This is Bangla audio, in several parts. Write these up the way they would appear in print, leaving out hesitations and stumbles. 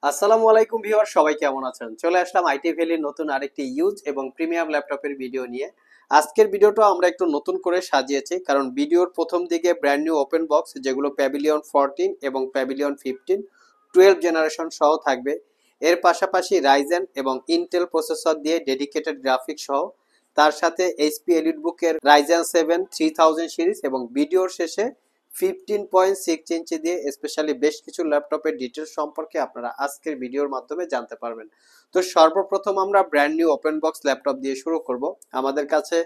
আসসালামু আলাইকুম ভিউয়ার, সবাই কেমন আছেন? চলে আসলাম আইটি ভ্যালির নতুন আরেকটি ইউজ এবং প্রিমিয়াম ল্যাপটপের ভিডিও নিয়ে। আজকের ভিডিওটা আমরা একটু নতুন করে সাজিয়েছি, কারণ ভিডিওর প্রথম দিকে ব্র্যান্ড নিউ ওপেন বক্স যেগুলো প্যাভিলিয়ন 14 এবং প্যাভিলিয়ন 15 12 জেনারেশন সহ থাকবে। এর পাশাপাশি রাইজেন এবং ইন্টেল প্রসেসর দিয়ে ডেডিকেটেড গ্রাফিক্স সহ, তার সাথে এইচপি এলিটবুকের রাইজেন 7 3000 সিরিজ এবং ভিডিওর শেষে 15.6 ইঞ্চি দিয়ে স্পেশালি বেশ কিছু ল্যাপটপের ডিটেলস সম্পর্কে আপনারা আজকের ভিডিওর মাধ্যমে জানতে পারবেন। তো সর্বপ্রথম আমরা brand new open box laptop দিয়ে শুরু করব। আমাদের কাছে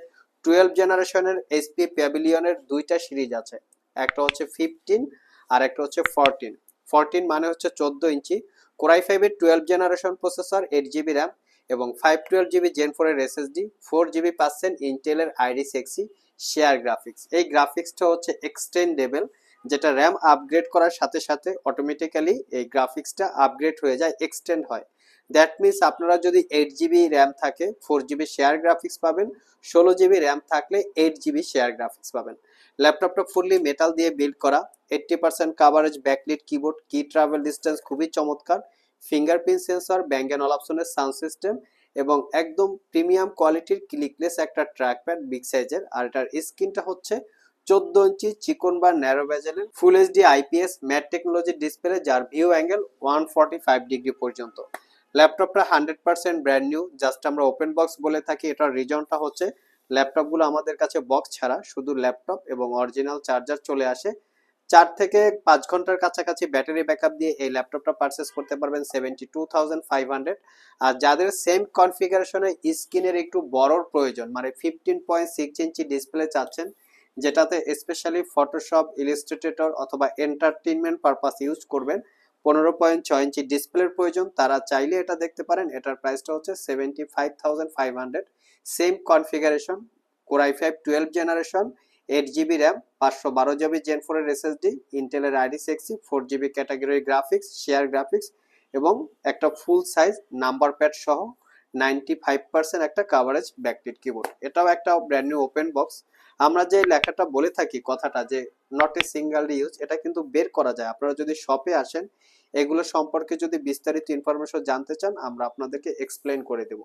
12 জেনারেশনের এইচপি প্যাভিলিয়নের দুইটা সিরিজ আছে, একটা হচ্ছে 15 আর একটা হচ্ছে 14। 14 মানে হচ্ছে 14 ইঞ্চি, কোরাই 5 এর 12 জেনারেশন প্রসেসর, 8 জিবি র্যাম এবং 512 জিবি জেন 4 এর এসএসডি, 4 জিবি পাচ্ছেন ইন্টেলের আইরিস এক্সি শেয়ার গ্রাফিক্স। এই গ্রাফিক্সটা হচ্ছে এক্সটেন্ডেবল, যেটা র্যাম আপগ্রেড করার সাথে সাথে অটোমেটিক্যালি এই গ্রাফিক্সটা আপগ্রেড হয়ে যায়, এক্সটেন্ড হয়। দ্যাট মিনস আপনারা যদি 8 জিবি র্যাম থাকে 4 জিবি শেয়ার গ্রাফিক্স পাবেন, 16 জিবি র্যাম থাকলে 8 জিবি শেয়ার গ্রাফিক্স পাবেন। ল্যাপটপটা ফুললি মেটাল দিয়ে বিল্ড করা, 80% coverage, backlit keyboard, key travel distance খুবই চমৎকার, ফিঙ্গারপ্রিন্ট সেন্সর, ব্যাঙ্গ অ্যান্ড অলাপসনের সাউন্ড সিস্টেম এবং একদম প্রিমিয়াম কোয়ালিটির ক্লিকলেস একটা ট্র্যাকপ্যাড বিগ সাইজের। আর এটার স্ক্রিনটা হচ্ছে 14 ইঞ্চি চিকন বা ন্যারো বেজেলের ফুল এইচডি আইপিএস ম্যাট টেকনোলজির ডিসপ্লে, যার ভিউ অ্যাঙ্গেল 145 ডিগ্রি পর্যন্ত। ল্যাপটপটা 100% ব্র্যান্ড নিউ, জাস্ট আমরা ওপেন বক্স বলে থাকি। এটার রিজনটা হচ্ছে ল্যাপটপগুলো আমাদের কাছে বক্স ছাড়া শুধু ল্যাপটপ এবং অরিজিনাল চার্জার চলে আসে। 4 থেকে 5 ঘন্টার কাছাকাছি ব্যাটারি ব্যাকআপ দিয়ে এই ল্যাপটপটা পারচেস করতে পারবেন 72,500। আর যাদের সেম কনফিগারেশনে স্ক্রিনের একটু বড়র প্রয়োজন, মানে 15.6 ইঞ্চি ডিসপ্লে চাচ্ছেন, যেটাতে স্পেশালি ফটোশপ, ইলাস্ট্রেটর অথবা এন্টারটেইনমেন্ট পারপাস ইউজ করবেন, 15.6 ইঞ্চি ডিসপ্লের প্রয়োজন, তারা চাইলে এটা দেখতে পারেন। এটার প্রাইসটা হচ্ছে 75,500। Same configuration, core i 5 12 generation, 8 GB RAM, 512 GB Gen 4 এর এসএসডি, ইন্টেলের Iris Xe, 4 GB category graphics share graphics এবং একটা ফুল সাইজ নাম্বার প্যাড সহ 95% একটা কাভারেজ ব্যাকলিট কিবোর্ড। এটাও একটা ব্র্যান্ড নিউ ওপেন বক্স। আমরা যে লেখাটা বলে থাকি, কথাটা যে নট এ সিঙ্গেল ইউজ, এটা কিন্তু বের করা যায়। আপনারা যদি শপে আসেন, এগুলো সম্পর্কে যদি বিস্তারিত ইনফরমেশন জানতে চান, আমরা আপনাদেরকে এক্সপ্লেন করে দেব।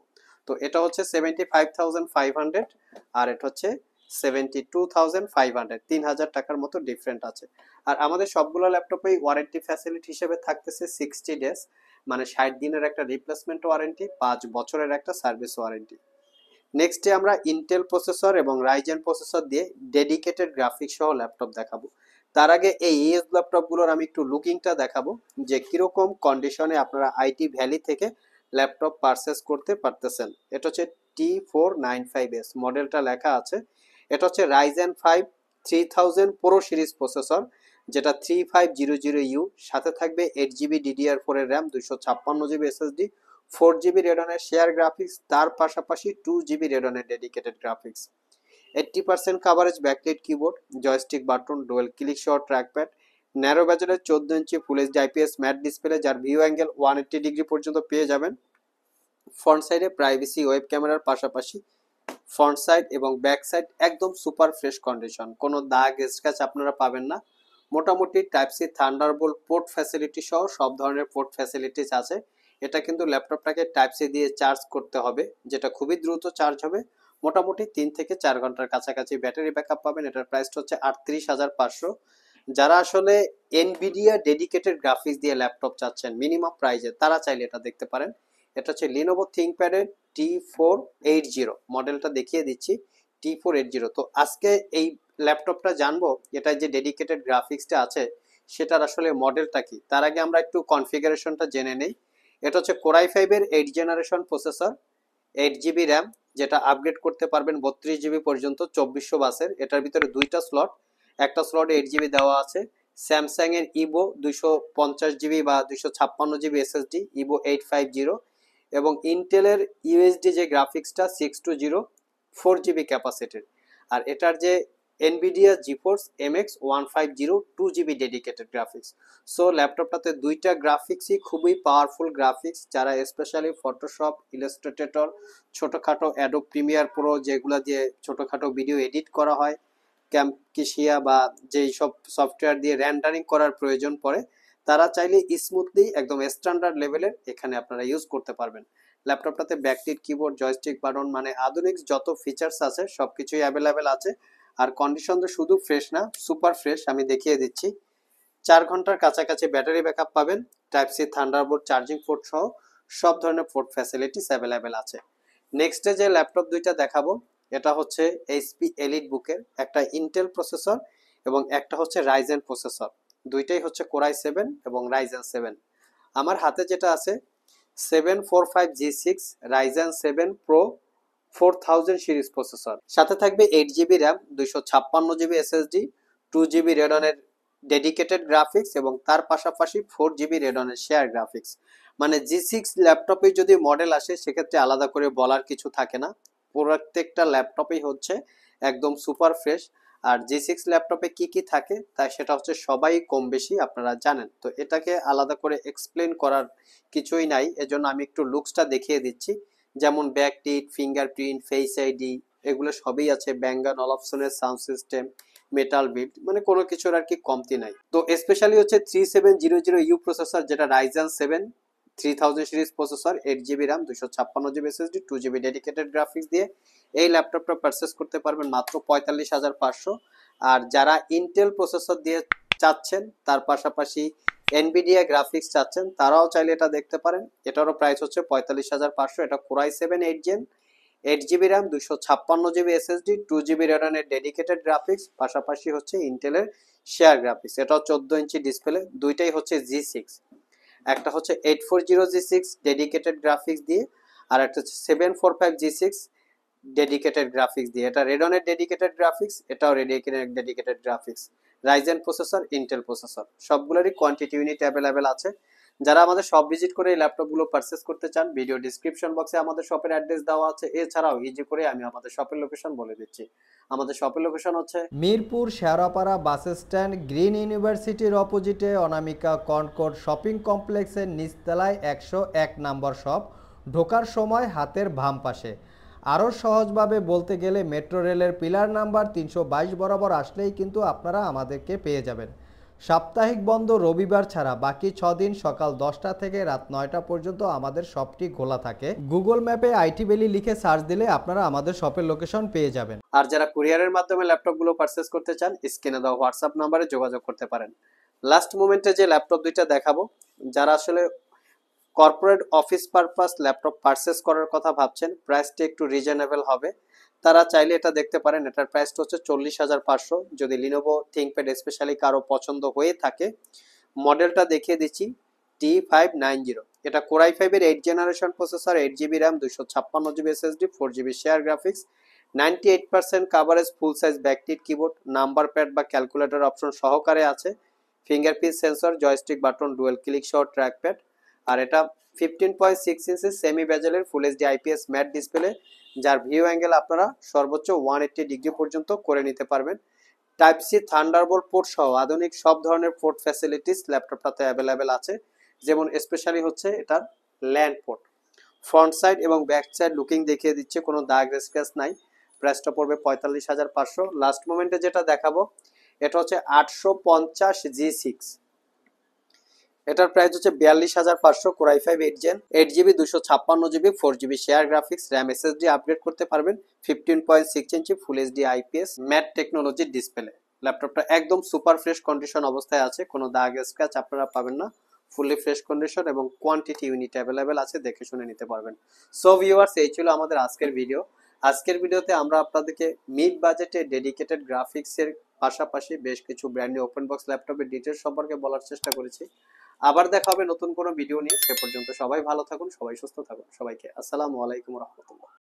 তো এটা হচ্ছে 75,500 আর এটা হচ্ছে 72,500, 3,000 টাকার মতো ডিফারেন্ট আছে। আর আমাদের সবগুলো ল্যাপটপেই ওয়ারেন্টি ফ্যাসিলিটি হিসেবে থাকতেছে 60 ডেজ, মানে 60 দিনের একটা রিপ্লেসমেন্ট ওয়ারেন্টি, 5 বছরের একটা সার্ভিস ওয়ারেন্টি। নেক্সটে আমরা ইন্টেল প্রসেসর এবং রাইজেন প্রসেসর দিয়ে ডেডিকেটেড গ্রাফিক্স সহ ল্যাপটপ দেখাবো। তার আগে এই ইএস ল্যাপটপগুলোর আমি একটু লুকিংটা দেখাবো, যে কিরকম কন্ডিশনে আপনারা আইটি ভ্যালি থেকে ল্যাপটপ পারচেস করতে পারতেছেন। এটা হচ্ছে T495S মডেলটা লেখা আছে। এটা হচ্ছে রাইজেন 5 3000 প্রো সিরিজ প্রসেসর, যেটা 3500U, সাথে থাকবে 8 জিবি DDR4 এর র্যাম, 256 জিবি এসএসডি, 4 জিবি রেডনের শেয়ার গ্রাফিক্স, তার পাশাপাশি 2 জিবি রেডনের dedicated graphics, 80% coverage backlight keyboard, joystick button, dual click সহ ট্র্যাকপ্যাড, ন্যারো বেজেলের 14 inch full HD IPS matte display, যার ভিউ অ্যাঙ্গেল 180 ডিগ্রি পর্যন্ত পেয়ে যাবেন। ফ্রন্ট সাইডে প্রাইভেসি ওয়েব ক্যামেরার পাশাপাশি ফ্রন্ট সাইড এবং ব্যাক সাইড একদম সুপার ফ্রেশ কন্ডিশন, কোনো দাগ স্ক্র্যাচ আপনারা পাবেন না। মোটামুটি type C Thunderbolt port facility সহ সব ধরনের পোর্ট ফ্যাসিলিটিস আছে। এটা কিন্তু ল্যাপটপটাকে টাইপ সি দিয়ে চার্জ করতে হবে, যেটা খুবই দ্রুত চার্জ হবে। মোটামুটি 3 থেকে 4 ঘন্টার কাছাকাছি ব্যাটারি ব্যাকআপ পাবেন। এটার প্রাইসটা হচ্ছে 38,500। যারা আসলে এনভিডিয়া ডেডিকেটেড গ্রাফিক্স দিয়ে ল্যাপটপ চাচ্ছেন মিনিমাম প্রাইজে, তারা চাইলে এটা দেখতে পারেন। এটা হচ্ছে লিনোভো থিংকপ্যাডের T480 মডেলটা দেখিয়ে দিচ্ছি, T480। তো আজকে এই ল্যাপটপটা জানবো, এটা যে ডেডিকেটেড গ্রাফিক্সটা আছে সেটার আসলে মডেলটা কি। তার আগে আমরা একটু কনফিগারেশনটা জেনে নেই। এটা হচ্ছে কোরাই 5 এর 8 জেনারেশন প্রসেসর, 8 জিবি র্যাম, যেটা আপগ্রেড করতে পারবেন 32 জিবি পর্যন্ত 2400 বাসের। এটার ভিতরে দুইটা স্লট, একটা স্লটে 8 জিবি দেওয়া আছে। স্যামসাং এর ইভো 250 জিবি বা 256 জিবি এসএসডি, ইভো 850, এবং ইন্টেলের ইউএসডি যে গ্রাফিক্সটা 620, 4 জিবি ক্যাপাসিটির। আর এটার যে Nvidia GeForce MX 150 2 GB dedicated graphics. So ল্যাপটপটাতে দুইটা গ্রাফিক্সই খুবই পাওয়ারফুল গ্রাফিক্স। যারা স্পেশালি ফটোশপ, ইলাস্ট্রেটর, ছোটোখাটো অ্যাডোব প্রিমিয়ার প্রো, যেগুলো দিয়ে ছোটোখাটো ভিডিও এডিট করা হয়, ক্যামকেশিয়া বা যেই সব সফটওয়্যার দিয়ে র্যান্ডারিং করার প্রয়োজন পড়ে, তারা চাইলে স্মুথলি একদম স্ট্যান্ডার্ড লেভেলের এখানে আপনারা ইউজ করতে পারবেন। ল্যাপটপটাতে ব্যাকটিট কিবোর্ড, জয়স্টিক বাটন মানে আধুনিক যত ফিচার্স আছে সবকিছুই অ্যাভেলেবেল আছে। আর কন্ডিশন তো শুধু ফ্রেশ না, সুপার ফ্রেশ। আমি দেখিয়ে দিচ্ছি। 4 ঘন্টার কাছাকাছি ব্যাটারি ব্যাকআপ পাবেন। Type C, thunderbolt, charging port সহ সব ধরনের পোর্ট ফ্যাসিলিটিস অ্যাভেলেবেল আছে। নেক্সটে যে ল্যাপটপ দুইটা দেখাবো এটা হচ্ছে এইচপি এলিট বুকের, একটা ইন্টেল প্রসেসর এবং একটা হচ্ছে রাইজেন প্রসেসর। দুইটাই হচ্ছে কোরাই 7 এবং রাইজেন 7। আমার হাতে যেটা আছে 745G6 Ryzen 7 pro 4000 series processor, সাথে থাকবে 8GB RAM, 256GB SSD, 2GB রেডনের ডেডিকেটেড গ্রাফিক্স এবং তার পাশাপাশি 4GB রেডনের শেয়ার গ্রাফিক্স। মানে G6 ল্যাপটপে যদি মডেল আসে সেক্ষেত্রে আলাদা করে বলার কিছু থাকে না, প্রত্যেকটা ল্যাপটপেই হচ্ছে একদম সুপার ফ্রেশ। আর G6 ল্যাপটপে কি কি থাকে তাই সেটা হচ্ছে সবাই কম বেশি আপনারা জানেন, তো এটাকে আলাদা করে এক্সপ্লেন করার কিছুই নাই। এজন্য আমি একটু লুকসটা দেখিয়ে দিচ্ছি। যেমন ব্যাকটিট, ফিঙ্গারপ্রিন্ট, ফেস আইডি এগুলো সবই আছে। ব্যাঙ্গান অলপসনের সাউন্ড সিস্টেম, মেটাল বিল্ড, মানে কোনো কিছুর আর কি কমতি নাই। তো স্পেশালি হচ্ছে 3700U প্রসেসর, যেটা Ryzen 7 3000 series processor, 8GB RAM, 256GB SSD, 2GB dedicated graphics দিয়ে এই ল্যাপটপটা পারচেস করতে পারবেন মাত্র 45,500। আর যারা ইন্টেল প্রসেসর দিয়ে চাচ্ছেন তার পাশাপাশি এনভিডিয়া গ্রাফিক্স চাচ্ছেন তারাও চাইলে এটা দেখতে পারেন। এটারও প্রাইস হচ্ছে 45,500। এটা core i 7 8 gen, 8GB RAM, 256GB SSD, 2GB রেডনের ডেডিকেটেড গ্রাফিক্স, পাশাপাশি হচ্ছে ইন্টেলের শেয়ার গ্রাফিক্স। এটাও 14 ইঞ্চি ডিসপ্লে। দুইটাই হচ্ছে G6, একটা হচ্ছে 840G6 ডেডিকেটেড গ্রাফিক্স দিয়ে আর একটা হচ্ছে 745G6 ডেডিকেটেড গ্রাফিক্স দিয়ে। এটা রেডনের ডেডিকেটেড গ্রাফিক্স, এটাও dedicated graphics. Ryzen processor, Intel processor, সবগুলোরই কোয়ান্টিটি ইউনিট অ্যাভেলেবেল আছে। যারা আমাদের শপ ভিজিট করে এই ল্যাপটপগুলো পারচেস করতে চান, ভিডিও ডিসক্রিপশন বক্সে আমাদের শপের অ্যাড্রেস দেওয়া আছে। এছাড়াও ইজি করে আমি আমাদের শপের লোকেশন বলে দিচ্ছি। আমাদের শপের লোকেশন হচ্ছে Mirpur Shewrapara bus stand, green ইউনিভার্সিটির অপোজিটে অনামিকা কনকর্ড শপিং কমপ্লেক্সের নিচতলায় 101 নম্বর শপ। ঢোকার সময় হাতের বাম পাশে। আরও সহজভাবে বলতে গেলে মেট্রো রেলের পিলার নাম্বার 322 বরাবর আসলেই কিন্তু আপনারা আমাদেরকে পেয়ে যাবেন। সাপ্তাহিক বন্ধ রবিবার ছাড়া বাকি 6 দিন সকাল 10টা থেকে রাত 9টা পর্যন্ত আমাদের শপটি খোলা থাকে। গুগল ম্যাপে আইটি ভ্যালি লিখে সার্চ দিলে আপনারা আমাদের শপের লোকেশন পেয়ে যাবেন। আর যারা কুরিয়ারের মাধ্যমে ল্যাপটপগুলো পারচেস করতে চান স্ক্রিনে দেওয়া হোয়াটসঅ্যাপ নাম্বারে যোগাযোগ করতে পারেন। লাস্ট মোমেন্টে যে ল্যাপটপ দুইটা দেখাবো, যারা আসলে corporate office purpose laptop purchase করার কথা ভাবছেন, প্রাইসটা একটু রিজনেবল হবে, তারা চাইলে এটা দেখতে পারেন। এটার প্রাইসটা হচ্ছে 40,500। যদি লিনোভো থিংকপ্যাড স্পেশালি কারো পছন্দ হয়ে থাকে, মডেলটা দেখিয়ে দিচ্ছি T590। এটা কোরাই 5 এর 8 generation processor, 8GB RAM, 256GB SSD, 4GB share graphics, 98% coverage, full size backlit keyboard, number pad বা ক্যালকুলেটর অপশন সহকারে আছে, fingerprint sensor, joystick button, dual click সহ ট্র্যাকপ্যাড। আর এটা 15.6 ইঞ্চি সেমি বেজেলের full HD IPS matte display, যার ভিউ অ্যাঙ্গেল আপনারা সর্বোচ্চ 180 ডিগ্রি পর্যন্ত করে নিতে পারবেন। টাইপ সি, থান্ডারবোল্ট পোর্ট সহ আধুনিক সব ধরনের পোর্ট ফ্যাসিলিটিস ল্যাপটপটাতে অ্যাভেলেবেল আছে। যেমন স্পেশালি হচ্ছে এটার ল্যান্ড পোর্ট। ফ্রন্ট সাইড এবং ব্যাক সাইড লুকিং দেখিয়ে দিচ্ছে, কোনো দাগ স্ক্র্যাচ নাই। প্রাইসটা পড়বে 45,500। লাস্ট মোমেন্টে যেটা দেখাবো এটা হচ্ছে 850G6। এটার প্রাইস হচ্ছে 42,500। Core i 5 8 gen, 8GB, 256GB, 4GB share graphics, RAM, SSD upgrade করতে পারবেন। 15.6 inch full HD IPS matte টেকনোলজির ডিসপ্লে। ল্যাপটপটা একদম সুপার ফ্রেশ কন্ডিশন অবস্থায় আছে, কোনো দাগ স্ক্র্যাচ আপনারা পাবেন না। ফুললি ফ্রেশ কন্ডিশন এবং কোয়ান্টিটি ইউনিট অ্যাভেলেবেল আছে, দেখে শুনে নিতে পারবেন। সো ভিউয়ার্স, এই ছিল আমাদের আজকের ভিডিও। আজকের ভিডিওতে আমরা আপনাদেরকে মিড বাজেটে ডেডিকেটেড গ্রাফিক্সের পাশাপাশি বেশ কিছু ব্র্যান্ড নিউ ওপেন বক্স ল্যাপটপের ডিটেলস সম্পর্কে বলার চেষ্টা করেছি। আবার দেখা হবে নতুন কোনো ভিডিও নিয়ে। সে পর্যন্ত সবাই ভালো থাকুন, সবাই সুস্থ থাকুন। সবাইকে আসসালামু আলাইকুম রহমতুল্লাহ।